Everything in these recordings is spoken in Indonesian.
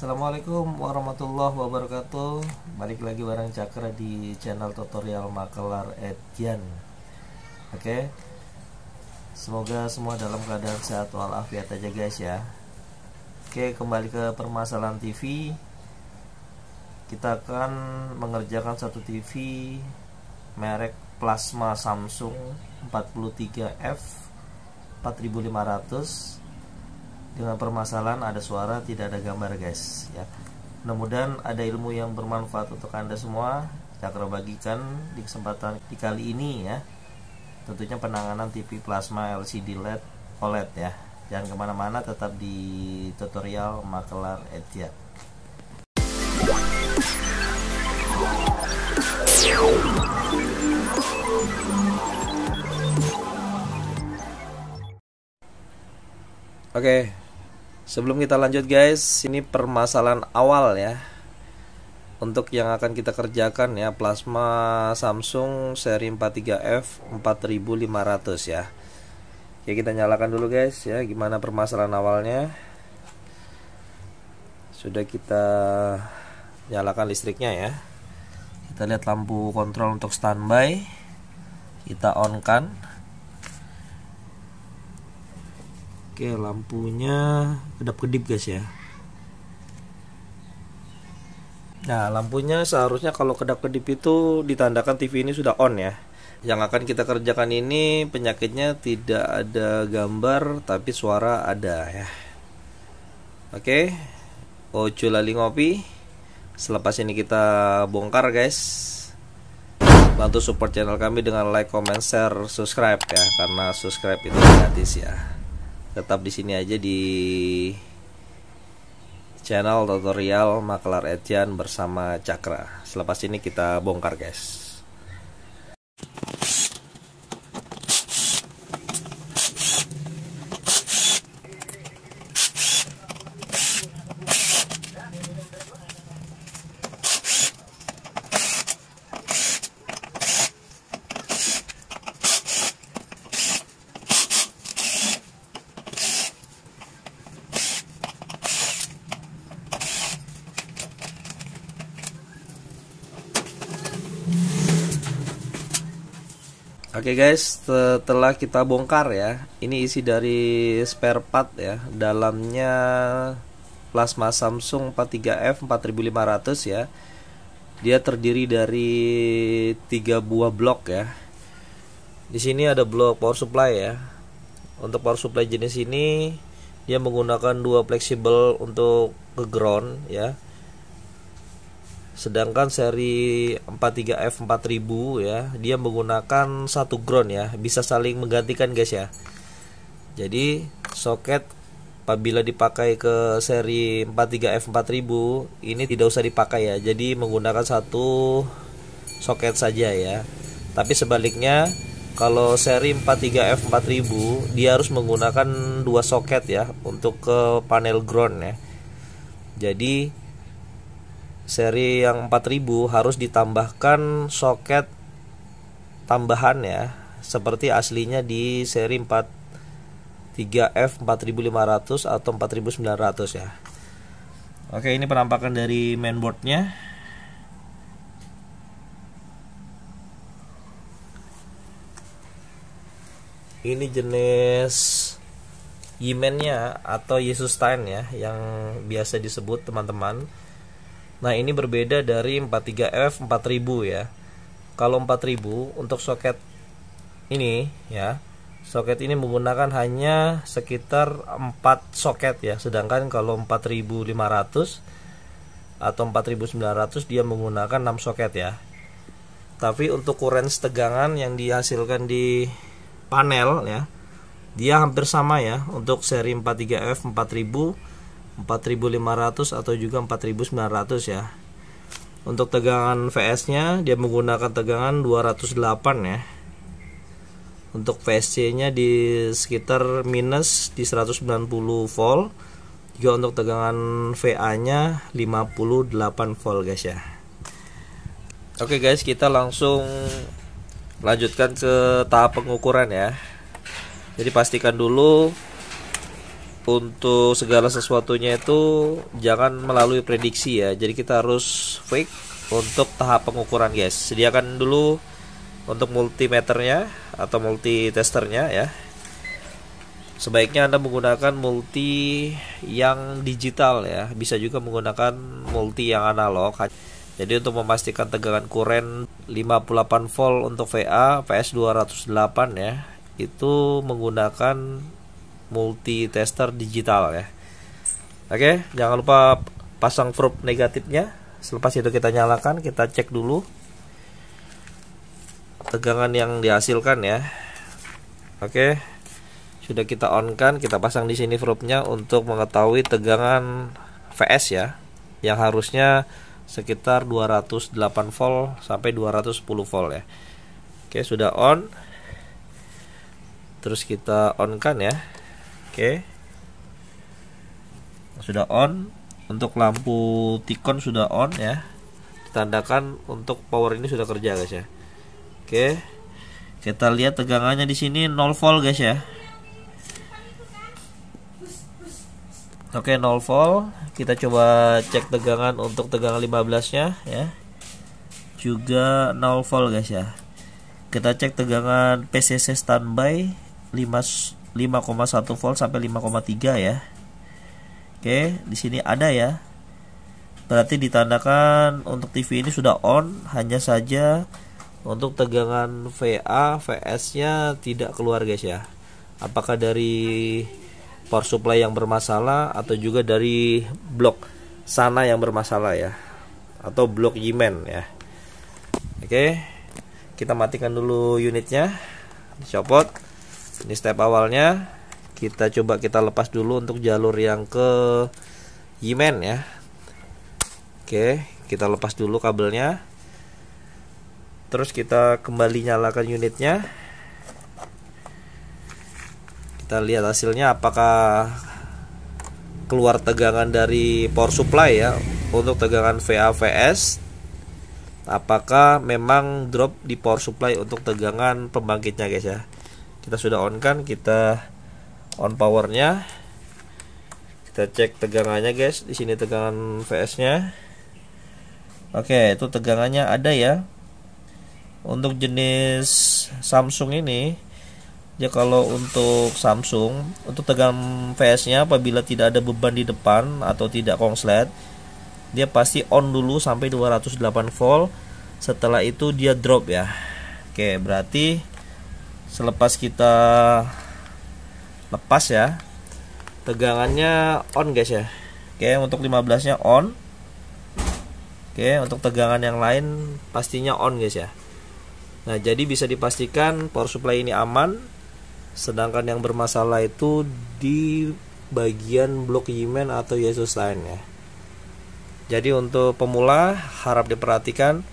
Assalamualaikum warahmatullahi wabarakatuh. Balik lagi bareng Cakra di channel tutorial makelar Edjan. Oke, semoga semua dalam keadaan sehat walafiat aja guys ya. Oke, kembali ke permasalahan TV. Kita akan mengerjakan satu TV merek plasma Samsung 43F 4500 dengan permasalahan ada suara tidak ada gambar guys ya. Mudah-mudahan ada ilmu yang bermanfaat untuk Anda semua. Cakra bagikan di kesempatan di kali ini ya, tentunya penanganan TV plasma LCD LED OLED ya. Jangan kemana-mana, tetap di tutorial makelar Edjan. Oke, sebelum kita lanjut guys, ini permasalahan awal ya untuk yang akan kita kerjakan ya, plasma Samsung seri 43F 4500 ya. Oke, kita nyalakan dulu guys ya. Gimana permasalahan awalnya? Sudah kita nyalakan listriknya ya. Kita lihat lampu kontrol untuk standby, kita on kan. Oke, lampunya kedap-kedip guys ya. Nah, lampunya seharusnya kalau kedap-kedip itu ditandakan TV ini sudah on ya. Yang akan kita kerjakan ini penyakitnya tidak ada gambar tapi suara ada ya. Oke, ojo lali ngopi. Selepas ini kita bongkar guys. Bantu support channel kami dengan like, comment, share, subscribe ya, karena subscribe itu gratis ya. Tetap di sini aja di channel tutorial makelar Edjan bersama Cakra. Selepas ini kita bongkar guys. Oke guys, setelah kita bongkar ya, ini isi dari spare part ya. Dalamnya plasma Samsung 43F 4500 ya. Dia terdiri dari 3 buah blok ya. Di sini ada blok power supply ya. Untuk power supply jenis ini dia menggunakan 2 fleksibel untuk ke ground ya. Sedangkan seri 43F 4000 ya, dia menggunakan 1 ground ya, bisa saling menggantikan guys ya. Jadi soket apabila dipakai ke seri 43F 4000 ini tidak usah dipakai ya, jadi menggunakan 1 soket saja ya. Tapi sebaliknya kalau seri 43F 4000 dia harus menggunakan 2 soket ya untuk ke panel ground ya. Jadi seri yang 4000 harus ditambahkan soket tambahan ya, seperti aslinya di seri 43F 4500 atau 4900 ya. Oke, ini penampakan dari mainboardnya. Ini jenis Yimennya atau Yesusstein ya, yang biasa disebut teman-teman. Nah, ini berbeda dari 43F 4000 ya. Kalau 4000 untuk soket ini ya, soket ini menggunakan hanya sekitar 4 soket ya. Sedangkan kalau 4500 atau 4900 dia menggunakan 6 soket ya. Tapi untuk range tegangan yang dihasilkan di panel ya, dia hampir sama ya untuk seri 43F 4000, 4500 atau juga 4900 ya. Untuk tegangan VS nya dia menggunakan tegangan 208 ya. Untuk VSC nya di sekitar minus di 190 volt. Juga untuk tegangan VA nya 58 volt guys ya. Oke guys, kita langsung lanjutkan ke tahap pengukuran ya. Jadi pastikan dulu untuk segala sesuatunya itu jangan melalui prediksi ya. Jadi kita harus fake untuk tahap pengukuran guys. Sediakan dulu untuk multimeternya atau multitesternya ya. Sebaiknya Anda menggunakan multi yang digital ya. Bisa juga menggunakan multi yang analog. Jadi untuk memastikan tegangan kuren 58 volt untuk VA PS 208 ya, itu menggunakan multi tester digital ya. Oke, jangan lupa pasang probe negatifnya. Selepas itu kita nyalakan, kita cek dulu tegangan yang dihasilkan ya. Oke, sudah kita on kan, kita pasang di sini probe-nya untuk mengetahui tegangan VS ya, yang harusnya sekitar 208 volt sampai 210 volt ya. Oke, sudah on. Terus kita on kan ya. Oke, sudah on. Untuk lampu tikon sudah on ya, ditandakan untuk power ini sudah kerja guys ya. Oke, kita lihat tegangannya di sini 0 volt guys ya. Oke, 0 volt. Kita coba cek tegangan untuk tegangan 15-nya ya. Juga 0 volt guys ya. Kita cek tegangan PCC standby 5,1 volt sampai 5,3 ya. Oke, di sini ada ya. Berarti ditandakan untuk TV ini sudah on, hanya saja untuk tegangan VA, VS-nya tidak keluar guys ya. Apakah dari power supply yang bermasalah atau juga dari blok sana yang bermasalah ya, atau blok Yimen ya. Oke, kita matikan dulu unitnya, dicopot. Ini step awalnya. Kita coba kita lepas dulu untuk jalur yang ke Yimen ya. Oke, kita lepas dulu kabelnya. Terus kita kembali nyalakan unitnya. Kita lihat hasilnya apakah keluar tegangan dari power supply ya. Untuk tegangan VA VS, apakah memang drop di power supply untuk tegangan pembangkitnya guys ya. Kita sudah on kan, kita on powernya, kita cek tegangannya guys. Di sini tegangan VS-nya. Oke, itu tegangannya ada ya. Untuk jenis Samsung ini ya, kalau untuk Samsung, untuk tegangan VS-nya apabila tidak ada beban di depan atau tidak konslet, dia pasti on dulu sampai 208 volt. Setelah itu dia drop ya. Oke, berarti selepas kita lepas ya, tegangannya on guys ya. Oke, untuk 15-nya on. Oke, untuk tegangan yang lain pastinya on guys ya. Nah, jadi bisa dipastikan power supply ini aman. Sedangkan yang bermasalah itu di bagian blok Yimen atau Yesus Line ya. Jadi untuk pemula harap diperhatikan,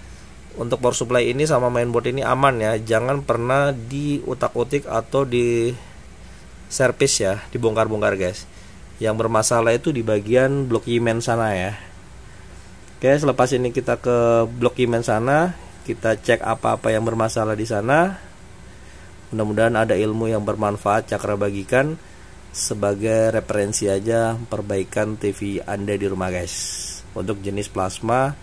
untuk power supply ini sama mainboard ini aman ya. Jangan pernah diutak-utik atau di servis ya, dibongkar-bongkar guys. Yang bermasalah itu di bagian blok Yimen sana ya. Oke, selepas ini kita ke blok Yimen sana, kita cek apa-apa yang bermasalah di sana. Mudah-mudahan ada ilmu yang bermanfaat Cakra bagikan sebagai referensi aja perbaikan TV Anda di rumah guys. Untuk jenis plasma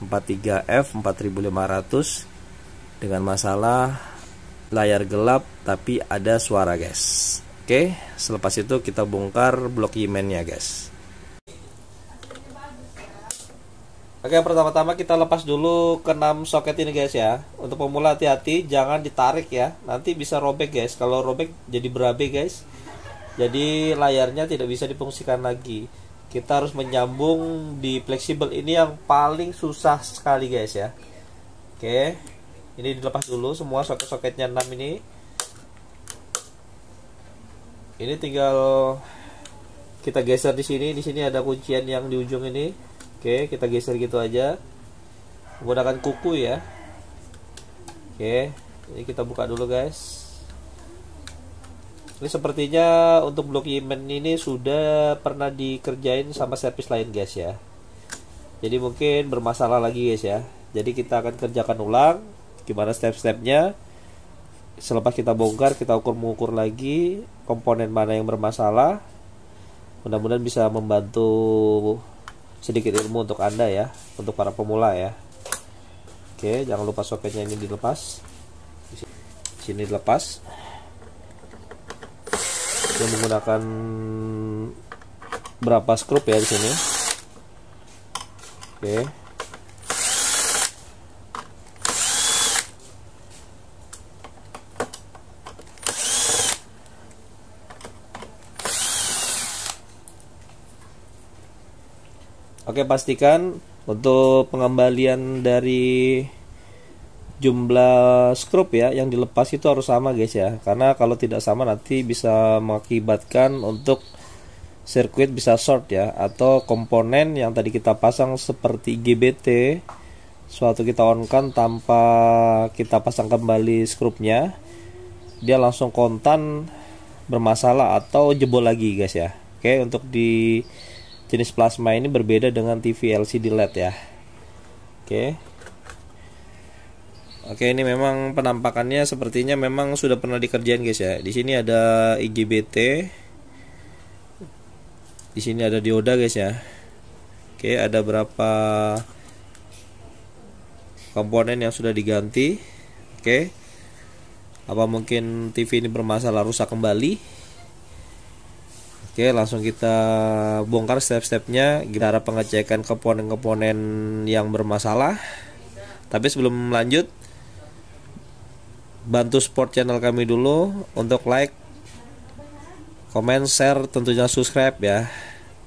43F 4500 dengan masalah layar gelap tapi ada suara guys. Oke, selepas itu kita bongkar blok Yimennya guys. Oke, pertama-tama kita lepas dulu ke 6 soket ini guys ya. Untuk pemula hati-hati, jangan ditarik ya. Nanti bisa robek guys. Kalau robek jadi berabe guys. Jadi layarnya tidak bisa difungsikan lagi. Kita harus menyambung di fleksibel ini yang paling susah sekali guys ya. Oke, ini dilepas dulu semua soket-soketnya 6 ini. Ini tinggal kita geser di sini. Di sini ada kuncian yang di ujung ini. Oke, kita geser gitu aja. Menggunakan kuku ya. Oke, ini kita buka dulu guys. Ini sepertinya untuk blok Yimen ini sudah pernah dikerjain sama servis lain guys ya. Jadi mungkin bermasalah lagi guys ya. Jadi kita akan kerjakan ulang gimana step-stepnya. Selepas kita bongkar, kita mengukur lagi komponen mana yang bermasalah. Mudah-mudahan bisa membantu sedikit ilmu untuk Anda ya, untuk para pemula ya. Oke, jangan lupa soketnya ini dilepas. Sini dilepas. Kita menggunakan berapa skrup ya di sini. Oke. Oke, pastikan untuk pengembalian dari jumlah skrup ya yang dilepas itu harus sama guys ya, karena kalau tidak sama nanti bisa mengakibatkan untuk sirkuit bisa short ya, atau komponen yang tadi kita pasang seperti IGBT suatu kita on kan tanpa kita pasang kembali skrupnya, dia langsung kontan bermasalah atau jebol lagi guys ya. Oke, untuk di jenis plasma ini berbeda dengan TV LCD LED ya. Oke, ini memang penampakannya sepertinya memang sudah pernah dikerjain guys ya. Di sini ada IGBT, di sini ada dioda guys ya. Oke, ada berapa komponen yang sudah diganti. Oke, apa mungkin TV ini bermasalah rusak kembali? Oke, langsung kita bongkar step-stepnya, cara pengecekan komponen-komponen yang bermasalah. Tapi sebelum lanjut, bantu support channel kami dulu untuk like, komen, share, tentunya subscribe ya,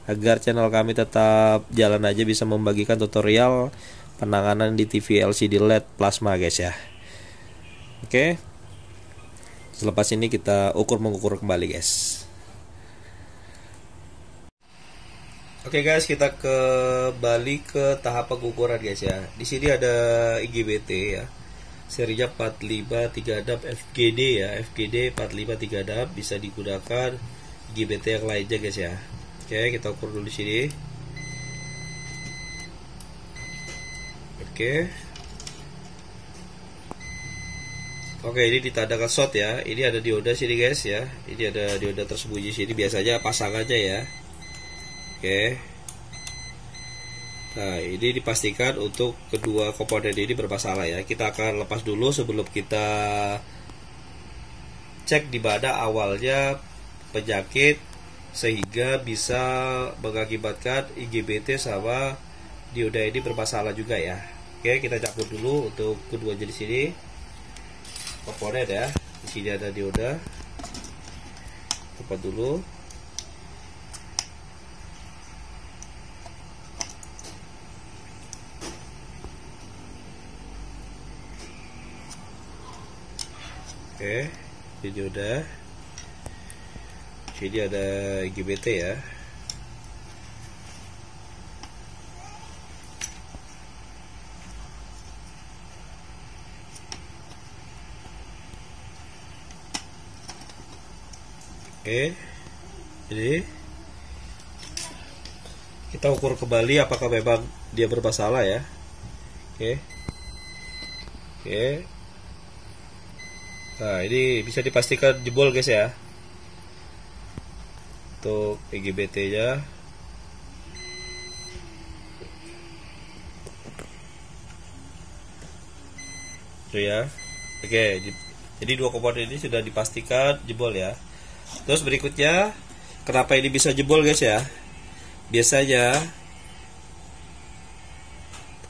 agar channel kami tetap jalan aja bisa membagikan tutorial penanganan di TV LCD LED plasma guys ya. Oke, selepas ini kita mengukur kembali guys. Oke guys, kita kembali ke tahap pengukuran guys ya. Di sini ada IGBT ya, serinya 453 dap FGD ya, FGD 453 dap, bisa digunakan IGBT yang lainnya guys ya. Oke, kita ukur dulu di sini. Oke, ini ditandakan short ya. Ini ada dioda sini guys ya. Ini ada dioda tersembunyi sini, biasanya pasangannya ya. Oke. Nah, ini dipastikan untuk kedua komponen ini bermasalah ya. Kita akan lepas dulu sebelum kita cek di mana awalnya penyakit sehingga bisa mengakibatkan IGBT sama dioda ini bermasalah juga ya. Oke, kita campur dulu untuk kedua jenis ini komponen ya. Di sini ada dioda. Tepat dulu. Oke, ini udah. Jadi ada IGBT ya. Oke, jadi kita ukur kembali apakah memang dia bermasalah ya. Oke. Nah, ini bisa dipastikan jebol guys ya. Untuk IGBT nya. Tuh ya. Oke, jadi dua komponen ini sudah dipastikan jebol ya. Terus berikutnya, kenapa ini bisa jebol guys ya? Biasanya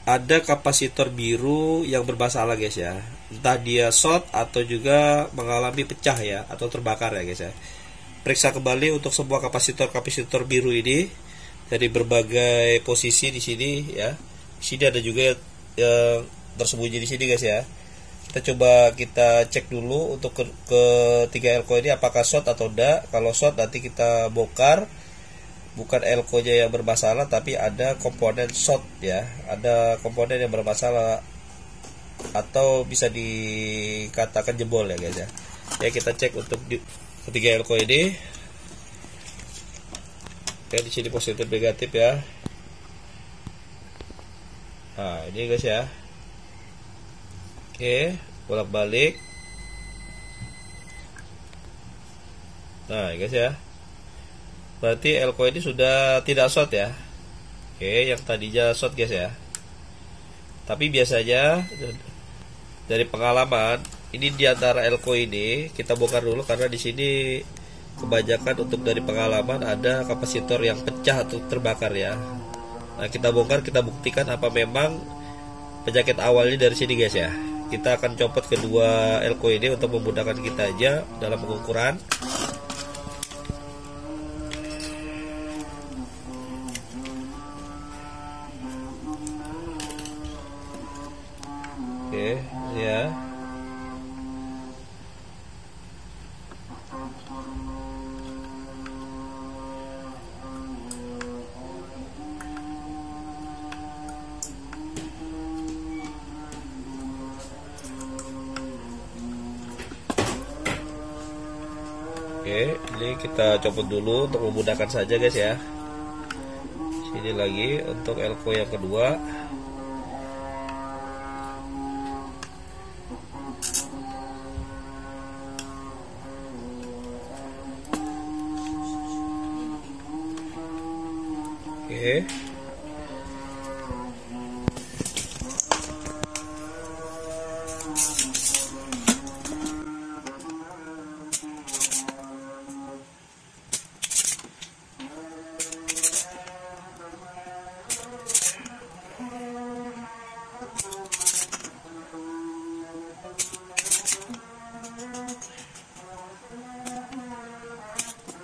ada kapasitor biru yang bermasalah guys ya. Entah dia short atau juga mengalami pecah ya, atau terbakar ya guys ya. Periksa kembali untuk semua kapasitor biru ini dari berbagai posisi di sini ya. Di sini ada juga yang tersembunyi di sini guys ya. Kita cek dulu untuk ketiga elko ini apakah short atau enggak. Kalau short nanti kita bongkar. Bukan elko-nya yang bermasalah, tapi ada komponen short ya, ada komponen yang bermasalah atau bisa dikatakan jebol ya guys ya. Ya, kita cek untuk ketiga elko ini. Oke, di sini positif negatif ya. Nah, ini guys ya. Oke, bolak-balik. Nah, guys ya. Berarti elko ini sudah tidak short ya. Oke, yang tadinya short guys ya. Tapi biasanya dari pengalaman ini di antara elko ini kita bongkar dulu karena di sini kebanyakan untuk dari pengalaman ada kapasitor yang pecah atau terbakar ya. Nah, kita bongkar, kita buktikan apa memang penyakit awalnya dari sini guys ya. Kita akan copot kedua elko ini untuk memudahkan kita aja dalam pengukuran. Oke, ya. Oke, ini kita copot dulu untuk memudahkan saja guys ya. Sini lagi untuk elko yang kedua. Oke.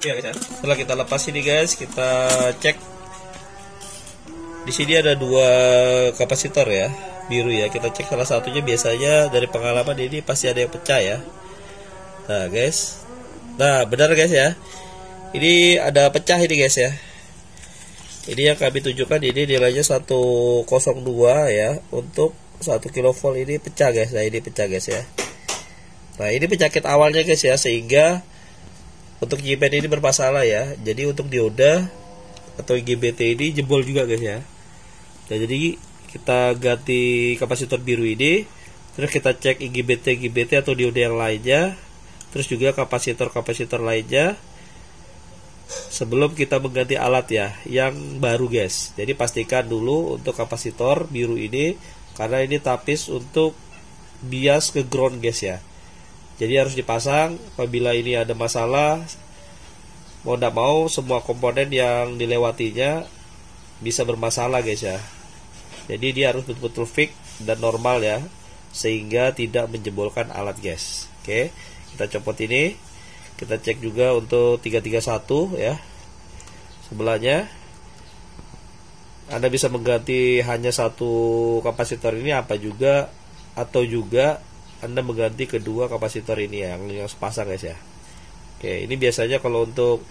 Ya guys ya. Setelah kita lepas ini guys, kita cek. Di sini ada dua kapasitor ya, biru ya. Kita cek salah satunya, biasanya dari pengalaman ini pasti ada yang pecah ya. Nah guys, nah benar guys ya. Ini ada pecah ini guys ya. Ini yang kami tunjukkan, ini nilainya 102 ya. Untuk 1 kV ini pecah guys. Nah ini pecah guys ya. Nah ini penyakit awalnya guys ya, sehingga untuk JPN ini bermasalah ya. Jadi untuk dioda atau IGBT ini jebol juga guys ya. Nah, jadi kita ganti kapasitor biru ini, terus kita cek IGBT atau dioda yang lainnya, terus juga kapasitor lainnya sebelum kita mengganti alat ya yang baru guys. Jadi pastikan dulu untuk kapasitor biru ini, karena ini tapis untuk bias ke ground guys ya. Jadi harus dipasang. Apabila ini ada masalah, mau tidak mau semua komponen yang dilewatinya bisa bermasalah guys ya. Jadi dia harus betul-betul fix dan normal ya, sehingga tidak menjebolkan alat guys. Oke, kita copot ini. Kita cek juga untuk 331 ya, sebelahnya. Anda bisa mengganti hanya satu kapasitor ini apa juga, atau juga Anda mengganti kedua kapasitor ini yang sepasang guys ya. Oke, ini biasanya kalau untuk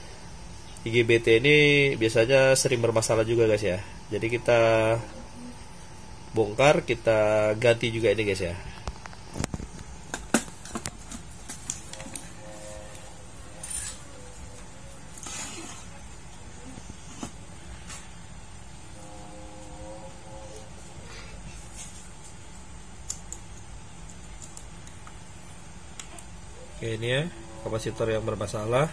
IGBT ini biasanya sering bermasalah juga guys ya. Jadi kita bongkar, kita ganti juga ini guys ya. Oke, ini ya kapasitor yang bermasalah.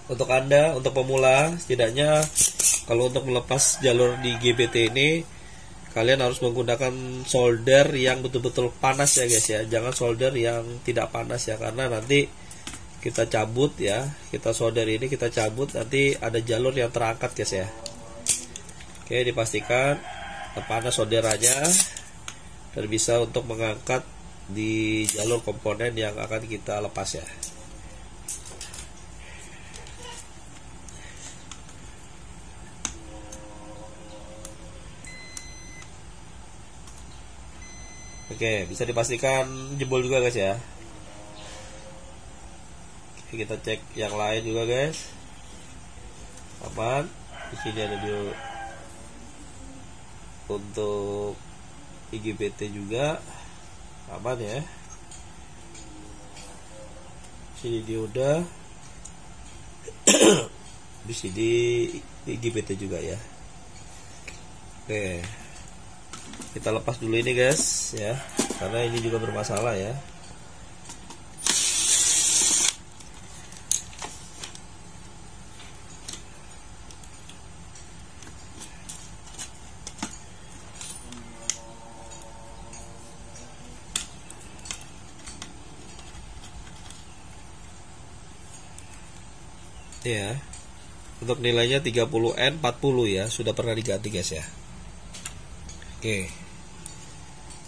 Untuk Anda, untuk pemula, setidaknya kalau untuk melepas jalur di GBT ini, kalian harus menggunakan solder yang betul-betul panas ya guys ya. Jangan solder yang tidak panas ya, karena nanti kita cabut ya, kita solder ini kita cabut, nanti ada jalur yang terangkat guys ya. Oke, dipastikan panas solderannya dan bisa untuk mengangkat di jalur komponen yang akan kita lepas ya. Oke, bisa dipastikan jebol juga guys ya. Kita cek yang lain juga guys, aman. Di sini ada untuk IGBT juga aman ya. Sini dioda, di sini IGBT juga ya. Oke, kita lepas dulu ini guys ya, karena ini juga bermasalah ya. Ya, untuk nilainya 30N 40 ya, sudah pernah diganti guys ya. Oke,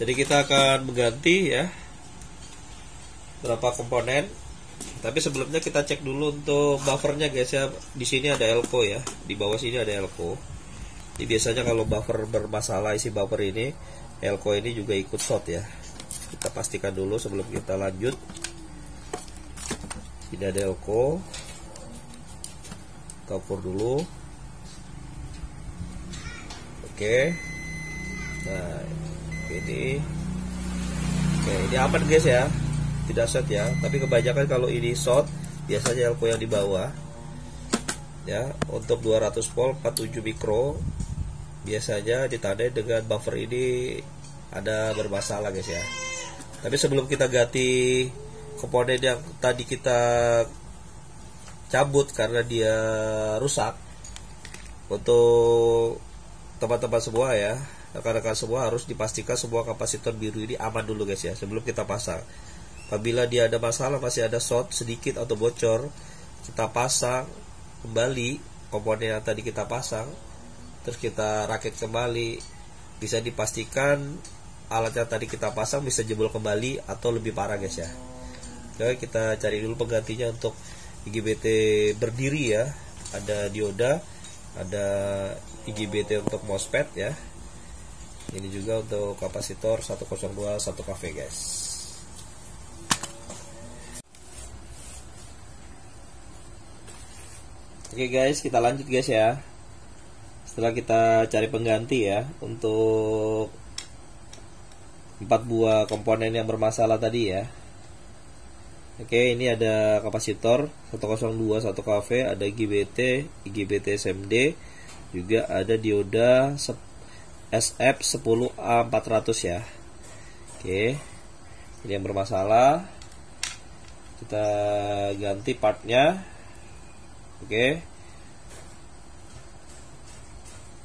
jadi kita akan mengganti ya berapa komponen. Tapi sebelumnya kita cek dulu untuk buffernya guys ya. Di sini ada elko ya, di bawah sini ada elko. Jadi biasanya kalau buffer bermasalah, isi buffer ini, elko ini juga ikut short ya. Kita pastikan dulu sebelum kita lanjut. Ini ada elko, cover dulu. Oke. Nah, ini. Oke, ini aman guys ya. Tidak short ya, tapi kebanyakan kalau ini short biasanya elko yang di bawah. Ya, untuk 200 volt 47 mikro biasanya ditandai dengan buffer ini ada bermasalah guys ya. Tapi sebelum kita ganti komponen yang tadi kita cabut karena dia rusak, untuk teman-teman semua ya, rekan-rekan semua harus dipastikan semua kapasitor biru ini aman dulu guys ya sebelum kita pasang. Apabila dia ada masalah, masih ada short sedikit atau bocor, kita pasang kembali komponen yang tadi kita pasang, terus kita rakit kembali, bisa dipastikan alat yang tadi kita pasang bisa jebol kembali atau lebih parah guys ya. Oke, kita cari dulu penggantinya untuk IGBT berdiri ya. Ada dioda, ada IGBT untuk MOSFET ya. Ini juga untuk kapasitor 102 1kV guys. Oke guys, kita lanjut guys ya. Setelah kita cari pengganti ya untuk 4 buah komponen yang bermasalah tadi ya. Oke, ini ada kapasitor 102 1kV, ada IGBT, IGBT SMD, juga ada dioda SF10A400 ya. Oke, ini yang bermasalah. Kita ganti partnya. Oke,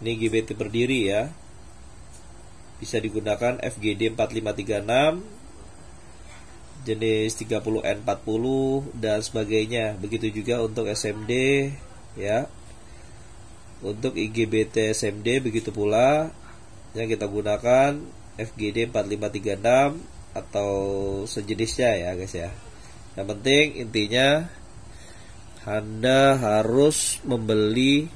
ini IGBT berdiri ya, bisa digunakan FGD 4536, jenis 30N40 dan sebagainya. Begitu juga untuk SMD ya. Untuk IGBT SMD begitu pula, yang kita gunakan FGD 4536 atau sejenisnya ya guys ya. Yang penting intinya Anda harus membeli,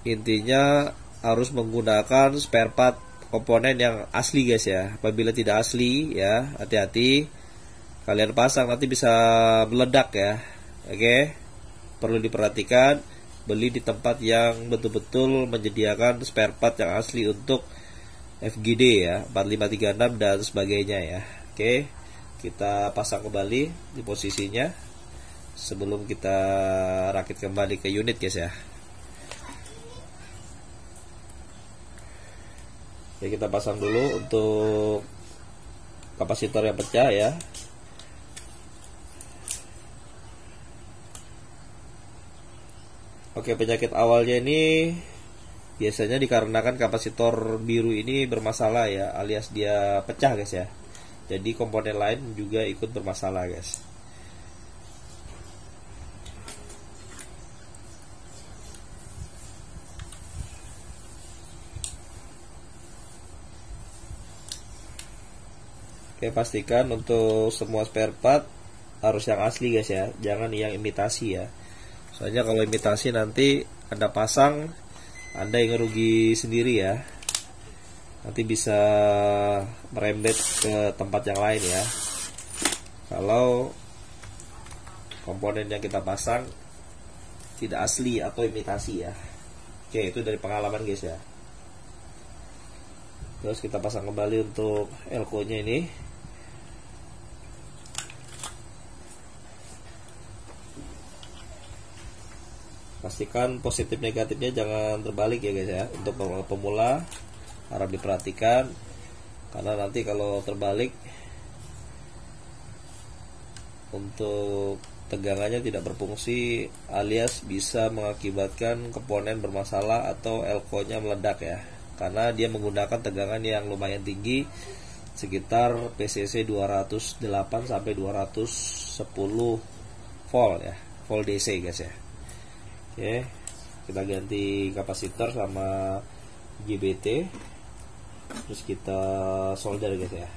intinya harus menggunakan spare part komponen yang asli guys ya. Apabila tidak asli ya, hati-hati, kalian pasang nanti bisa meledak ya. Oke, perlu diperhatikan, beli di tempat yang betul-betul menyediakan spare part yang asli untuk FGD ya, 4536 dan sebagainya ya. Oke, kita pasang kembali di posisinya sebelum kita rakit kembali ke unit guys ya. Oke, kita pasang dulu untuk kapasitor yang pecah ya. Oke, penyakit awalnya ini biasanya dikarenakan kapasitor biru ini bermasalah ya, alias dia pecah guys ya. Jadi komponen lain juga ikut bermasalah guys. Oke, pastikan untuk semua spare part harus yang asli guys ya, jangan yang imitasi ya. Soalnya kalau imitasi nanti Anda pasang, Anda yang ngerugi sendiri ya. Nanti bisa merembet ke tempat yang lain ya. kalau komponen yang kita pasang tidak asli atau imitasi ya. Oke, itu dari pengalaman guys ya. Terus kita pasang kembali untuk elko nya ini. Pastikan positif negatifnya jangan terbalik ya guys ya. Untuk pemula harap diperhatikan, karena nanti kalau terbalik untuk tegangannya tidak berfungsi, alias bisa mengakibatkan komponen bermasalah atau elko nya meledak ya, karena dia menggunakan tegangan yang lumayan tinggi, sekitar PCC 208 sampai 210 volt ya, volt DC guys ya. Oke, kita ganti kapasitor sama GBT, terus kita solder guys ya.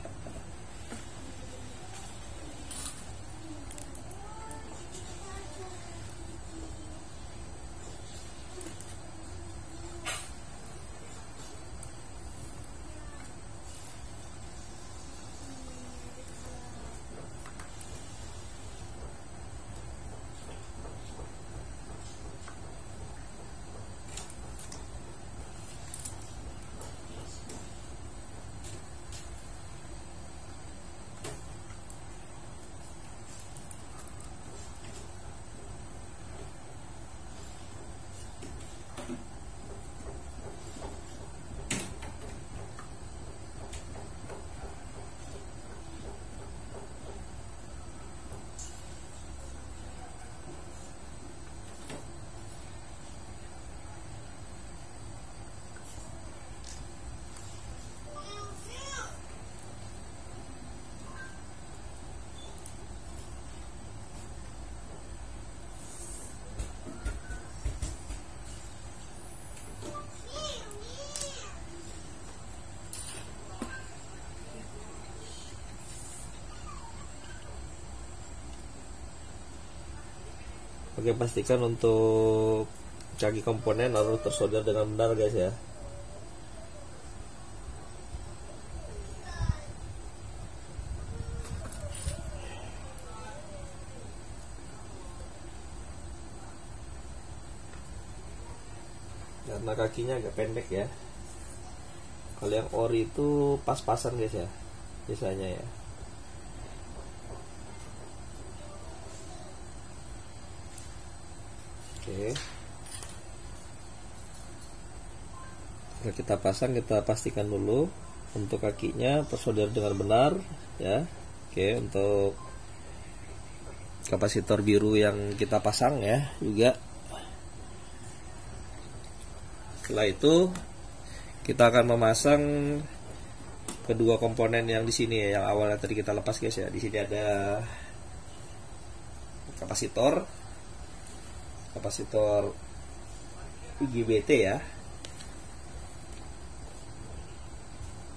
Oke, pastikan untuk kaki komponen harus tersolder dengan benar guys ya. Karena kakinya agak pendek ya. Kalau yang ori itu pas-pasan guys ya, biasanya ya. Oke. Setelah kita pasang, kita pastikan dulu untuk kakinya tersolder dengan benar ya. Oke, untuk kapasitor biru yang kita pasang ya juga. Setelah itu kita akan memasang kedua komponen yang di sini ya, yang awalnya tadi kita lepas guys ya. Di sini ada kapasitor IGBT ya.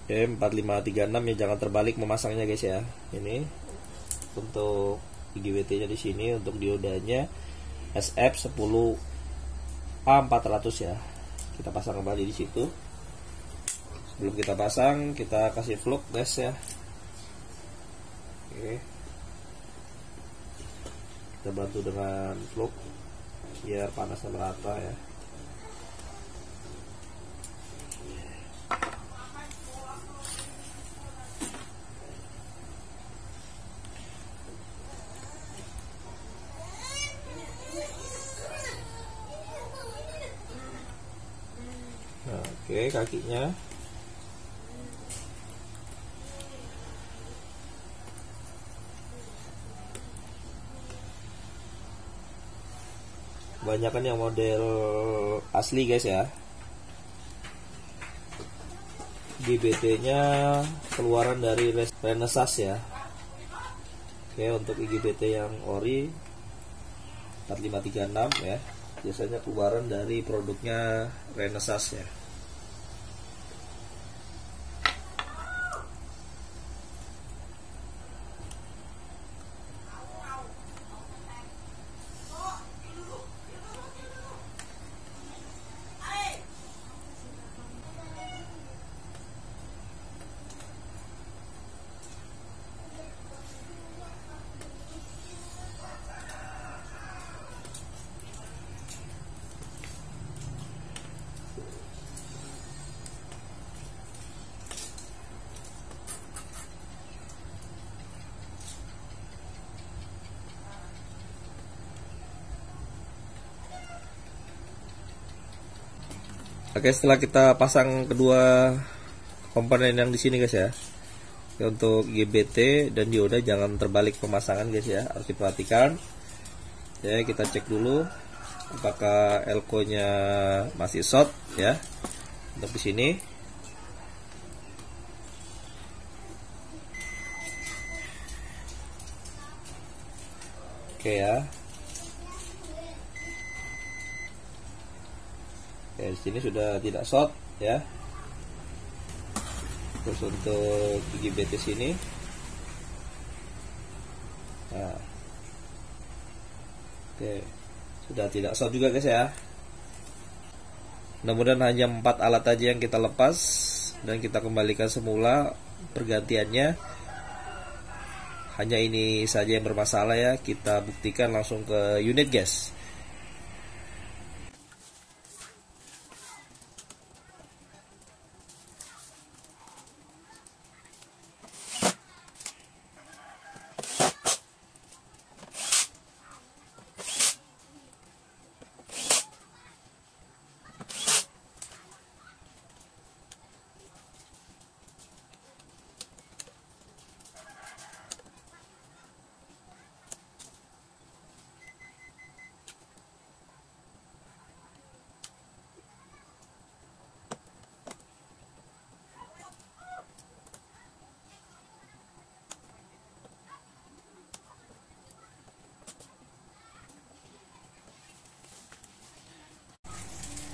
Oke, 4536 ya, jangan terbalik memasangnya guys ya. Ini untuk IGBT-nya di sini, untuk diodanya SF10A400 ya. Kita pasang kembali di situ. Sebelum kita pasang, kita kasih flux guys ya. Oke. Kita bantu dengan flux biar panasnya merata ya. Nah, oke, kakinya kebanyakan yang model asli guys ya. IGBT nya keluaran dari Renesas ya. Oke, untuk IGBT yang ori 4536 ya, biasanya keluaran dari produknya Renesas ya. Oke, setelah kita pasang kedua komponen yang di sini guys ya. Untuk GBT dan dioda jangan terbalik pemasangan guys ya, harus diperhatikan. Ya, kita cek dulu apakah elko-nya masih short ya. Untuk di sini. Oke ya. Oke, di sini sudah tidak short ya. Terus untuk GBT sini, nah, oke, sudah tidak short juga guys ya. Mudah-mudahan hanya 4 alat aja yang kita lepas dan kita kembalikan semula pergantiannya. Hanya ini saja yang bermasalah ya. Kita buktikan langsung ke unit guys.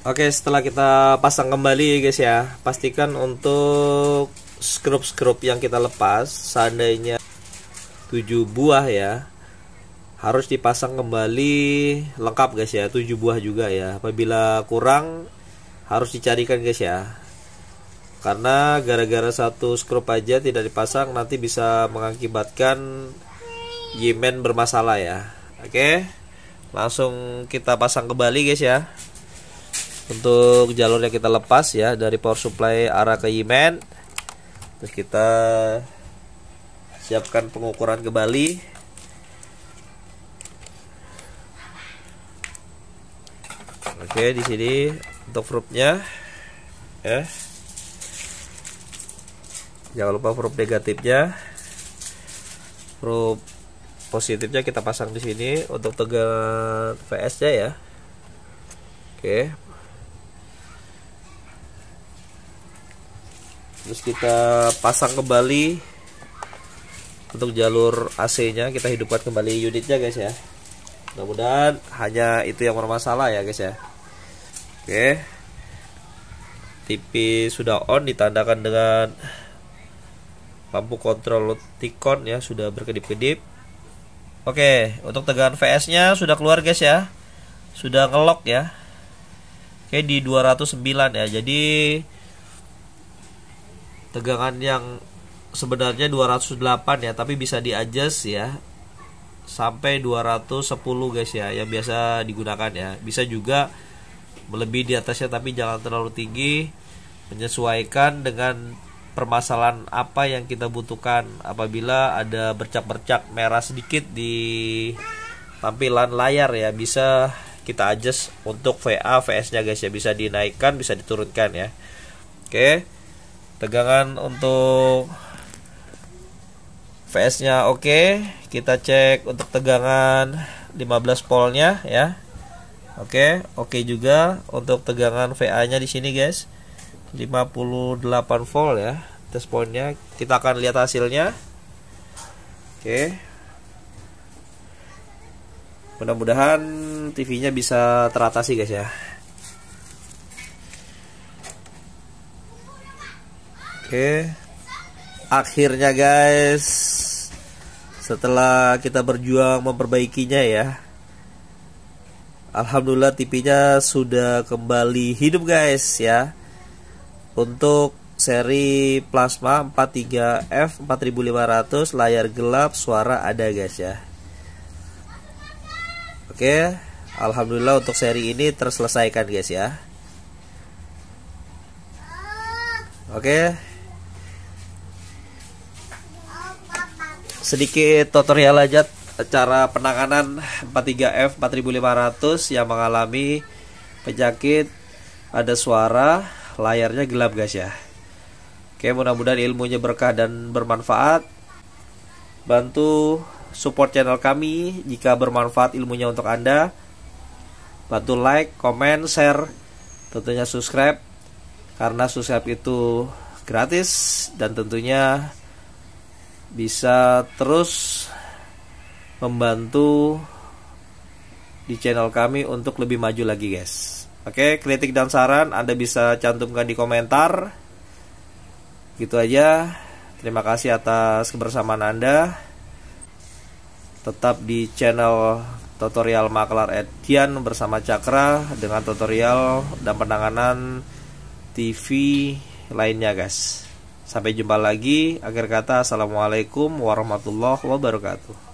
Oke, setelah kita pasang kembali guys ya, pastikan untuk skrup-skrup yang kita lepas, seandainya 7 buah ya, harus dipasang kembali lengkap guys ya, 7 buah juga ya. Apabila kurang harus dicarikan guys ya, karena gara-gara satu skrup aja tidak dipasang nanti bisa mengakibatkan Yemen bermasalah ya. Oke, langsung kita pasang kembali guys ya. Untuk jalur yang kita lepas ya dari power supply arah ke Yemen. Terus kita siapkan pengukuran kembali. Oke, di sini untuk probe-nya ya. Jangan lupa probe negatifnya. Probe positifnya kita pasang di sini untuk tegangan VS-nya ya. Oke. Terus kita pasang kembali untuk jalur AC-nya, kita hidupkan kembali unitnya guys ya. Mudah-mudahan hanya itu yang bermasalah ya guys ya. Oke. TV sudah on, ditandakan dengan lampu kontrol Ticon ya, sudah berkedip-kedip. Oke, untuk tegangan VS-nya sudah keluar guys ya. Sudah ngelock ya. Oke, di 209 ya. Jadi tegangan yang sebenarnya 208 ya, tapi bisa di-adjust ya sampai 210 guys ya, yang biasa digunakan ya. Bisa juga melebihi di atasnya, tapi jangan terlalu tinggi, menyesuaikan dengan permasalahan apa yang kita butuhkan. Apabila ada bercak-bercak merah sedikit di tampilan layar ya, bisa kita adjust untuk VA VS nya guys ya, bisa dinaikkan bisa diturunkan ya. Oke, tegangan untuk VS nya oke. Kita cek untuk tegangan 15 volt nya ya. Oke juga untuk tegangan VA nya di sini guys, 58 volt ya. Test point-nya kita akan lihat hasilnya. Oke. Mudah-mudahan TV-nya bisa teratasi guys ya. Oke, akhirnya guys, setelah kita berjuang memperbaikinya ya, alhamdulillah TV-nya sudah kembali hidup guys ya. Untuk seri plasma 43F 4500, layar gelap, suara ada guys ya. Oke, alhamdulillah untuk seri ini terselesaikan guys ya. Oke, sedikit tutorial aja cara penanganan 43F 4500 yang mengalami penyakit ada suara, layarnya gelap guys ya. Oke, mudah-mudahan ilmunya berkah dan bermanfaat. Bantu support channel kami jika bermanfaat ilmunya untuk Anda. Bantu like, komen, share, tentunya subscribe, karena subscribe itu gratis dan tentunya bisa terus membantu di channel kami untuk lebih maju lagi guys. Oke, kritik dan saran Anda bisa cantumkan di komentar. Gitu aja. Terima kasih atas kebersamaan Anda. Tetap di channel tutorial Maklar Edian bersama Cakra dengan tutorial dan penanganan TV lainnya guys. Sampai jumpa lagi. Akhir kata, assalamualaikum warahmatullahi wabarakatuh.